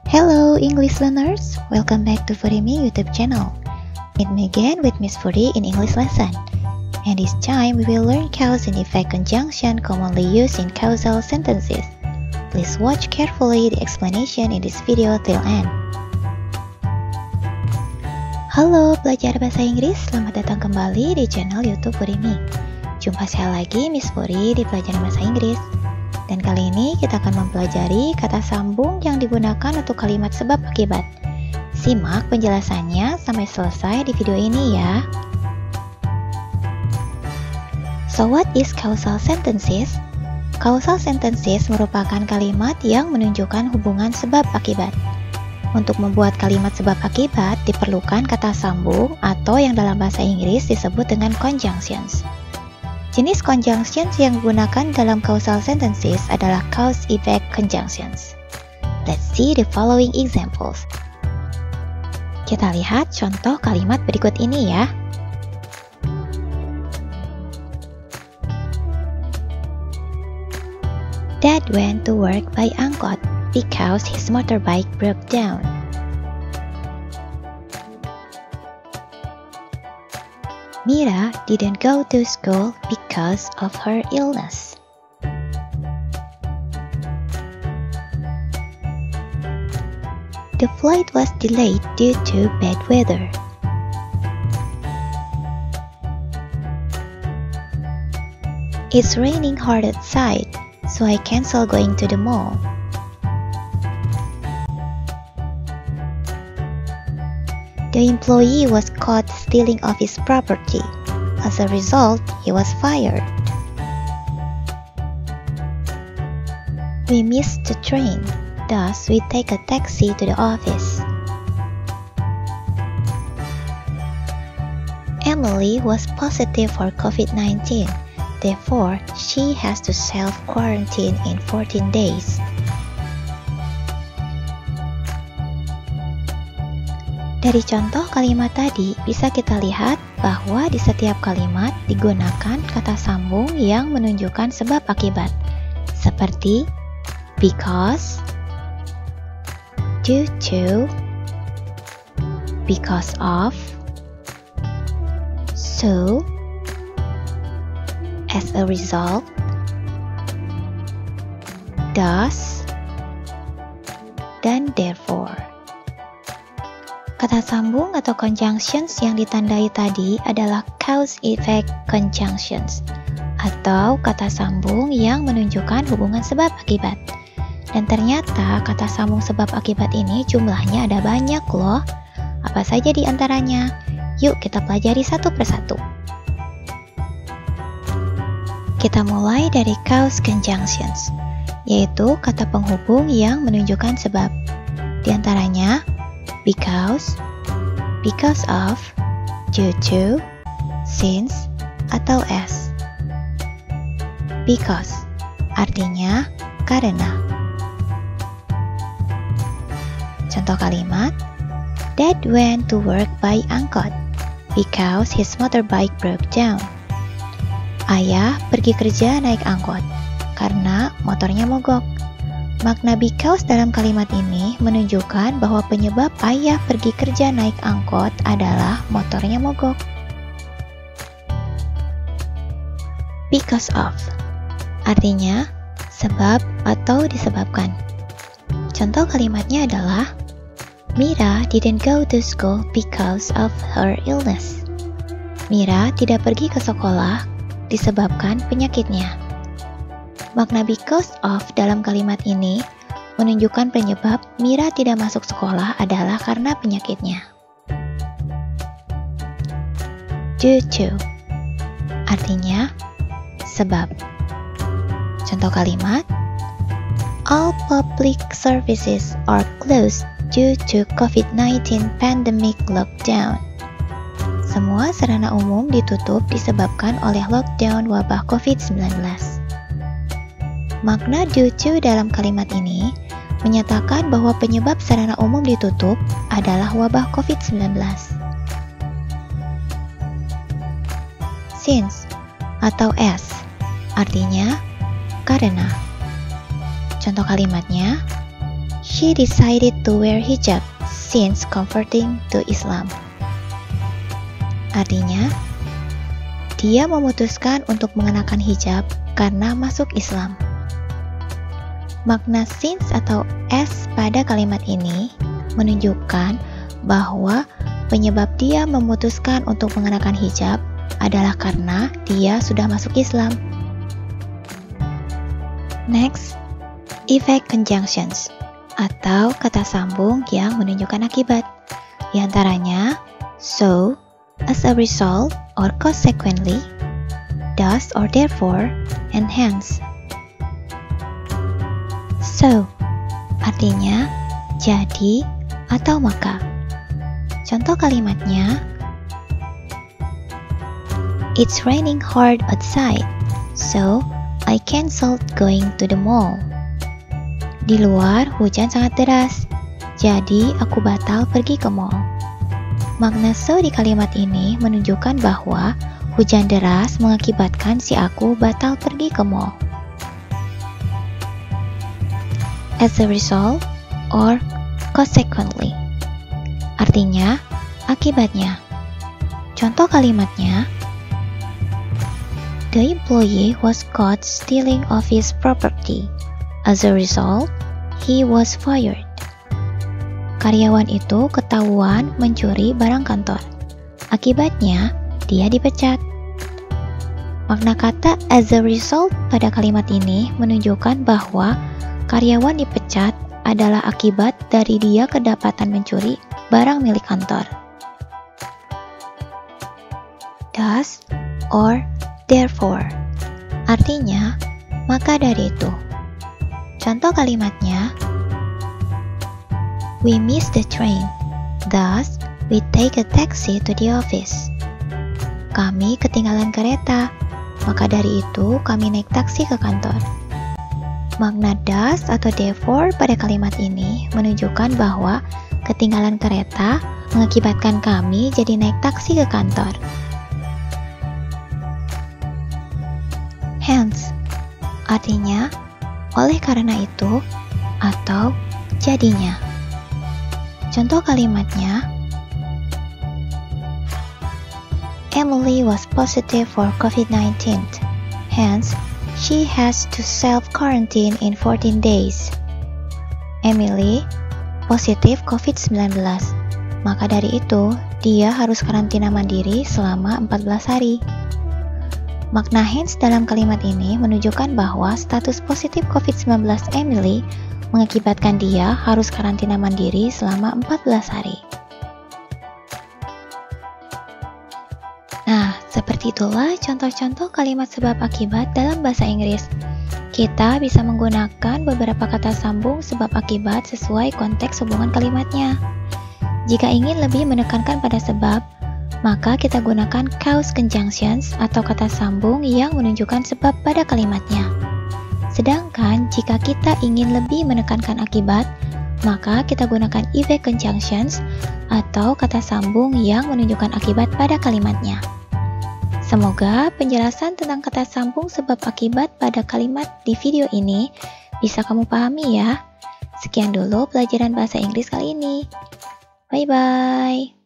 Hello English learners, welcome back to Furimi YouTube channel. Meet me again with Miss Furi in English lesson. And this time we will learn cause and effect conjunction commonly used in causal sentences. Please watch carefully the explanation in this video till end. Halo pelajar bahasa Inggris, selamat datang kembali di channel YouTube Furimi. Jumpa saya lagi Miss Furi di pelajaran bahasa Inggris. Dan kali ini kita akan mempelajari kata sambung yang digunakan untuk kalimat sebab akibat. Simak penjelasannya sampai selesai di video ini ya. So what is causal sentences? Causal sentences merupakan kalimat yang menunjukkan hubungan sebab akibat. Untuk membuat kalimat sebab akibat diperlukan kata sambung atau yang dalam bahasa Inggris disebut dengan conjunctions. Jenis conjunctions yang digunakan dalam causal sentences adalah cause-effect conjunctions. Let's see the following examples. Kita lihat contoh kalimat berikut ini ya. Dad went to work by angkot because his motorbike broke down. Mira didn't go to school because of her illness. The flight was delayed due to bad weather. It's raining hard outside, so I cancel going to the mall. The employee was caught stealing office property. As a result, he was fired. We missed the train, thus we take a taxi to the office. Emily was positive for COVID-19, therefore she has to self-quarantine in 14 days. Dari contoh kalimat tadi, bisa kita lihat bahwa di setiap kalimat digunakan kata sambung yang menunjukkan sebab akibat, seperti because, due to, because of, so, as a result, thus, dan therefore. Kata sambung atau conjunctions yang ditandai tadi adalah cause-effect conjunctions atau kata sambung yang menunjukkan hubungan sebab akibat. Dan ternyata kata sambung sebab akibat ini jumlahnya ada banyak loh. Apa saja di antaranya? Yuk kita pelajari satu persatu. Kita mulai dari cause conjunctions, yaitu kata penghubung yang menunjukkan sebab. Di antaranya because, because of, due to, since, atau as. Because artinya karena. Contoh kalimat, Dad went to work by angkot because his motorbike broke down. Ayah pergi kerja naik angkot karena motornya mogok. Makna because dalam kalimat ini menunjukkan bahwa penyebab ayah pergi kerja naik angkot adalah motornya mogok. Because of artinya sebab atau disebabkan. Contoh kalimatnya adalah Mira didn't go to school because of her illness. Mira tidak pergi ke sekolah disebabkan penyakitnya. Makna because of dalam kalimat ini menunjukkan penyebab Mira tidak masuk sekolah adalah karena penyakitnya. Due to artinya sebab. Contoh kalimat, all public services are closed due to COVID-19 pandemic lockdown. Semua sarana umum ditutup disebabkan oleh lockdown wabah COVID-19. Makna due to dalam kalimat ini menyatakan bahwa penyebab sarana umum ditutup adalah wabah COVID-19. Since atau as artinya karena. Contoh kalimatnya, She decided to wear hijab since converting to Islam. Artinya, dia memutuskan untuk mengenakan hijab karena masuk Islam. Makna since atau as pada kalimat ini menunjukkan bahwa penyebab dia memutuskan untuk mengenakan hijab adalah karena dia sudah masuk Islam. Next, effect conjunctions atau kata sambung yang menunjukkan akibat. Di antaranya, so, as a result, or consequently, thus or therefore, and hence. So, artinya jadi atau maka. Contoh kalimatnya, it's raining hard outside, so I canceled going to the mall. Di luar hujan sangat deras, jadi aku batal pergi ke mall. Makna so di kalimat ini menunjukkan bahwa hujan deras mengakibatkan si aku batal pergi ke mall. As a result or consequently. Artinya, akibatnya. Contoh kalimatnya, the employee was caught stealing office property. As a result, he was fired. Karyawan itu ketahuan mencuri barang kantor. Akibatnya, dia dipecat. Makna kata as a result pada kalimat ini menunjukkan bahwa karyawan dipecat adalah akibat dari dia kedapatan mencuri barang milik kantor. Thus or therefore. Artinya, maka dari itu. Contoh kalimatnya, we missed the train, thus we take a taxi to the office. Kami ketinggalan kereta, maka dari itu kami naik taksi ke kantor. Makna thus atau therefore pada kalimat ini menunjukkan bahwa ketinggalan kereta mengakibatkan kami jadi naik taksi ke kantor. Hence, artinya oleh karena itu atau jadinya. Contoh kalimatnya, Emily was positive for COVID-19, hence she has to self-quarantine in 14 days. Emily positif COVID-19, maka dari itu dia harus karantina mandiri selama 14 hari. Makna hence dalam kalimat ini menunjukkan bahwa status positif COVID-19 Emily mengakibatkan dia harus karantina mandiri selama 14 hari. Nah, seperti itulah contoh-contoh kalimat sebab akibat dalam bahasa Inggris. Kita bisa menggunakan beberapa kata sambung sebab akibat sesuai konteks hubungan kalimatnya. Jika ingin lebih menekankan pada sebab, maka kita gunakan cause conjunctions atau kata sambung yang menunjukkan sebab pada kalimatnya. Sedangkan jika kita ingin lebih menekankan akibat, maka kita gunakan effect conjunctions atau kata sambung yang menunjukkan akibat pada kalimatnya. Semoga penjelasan tentang kata sambung sebab akibat pada kalimat di video ini bisa kamu pahami ya. Sekian dulu pelajaran bahasa Inggris kali ini. Bye-bye.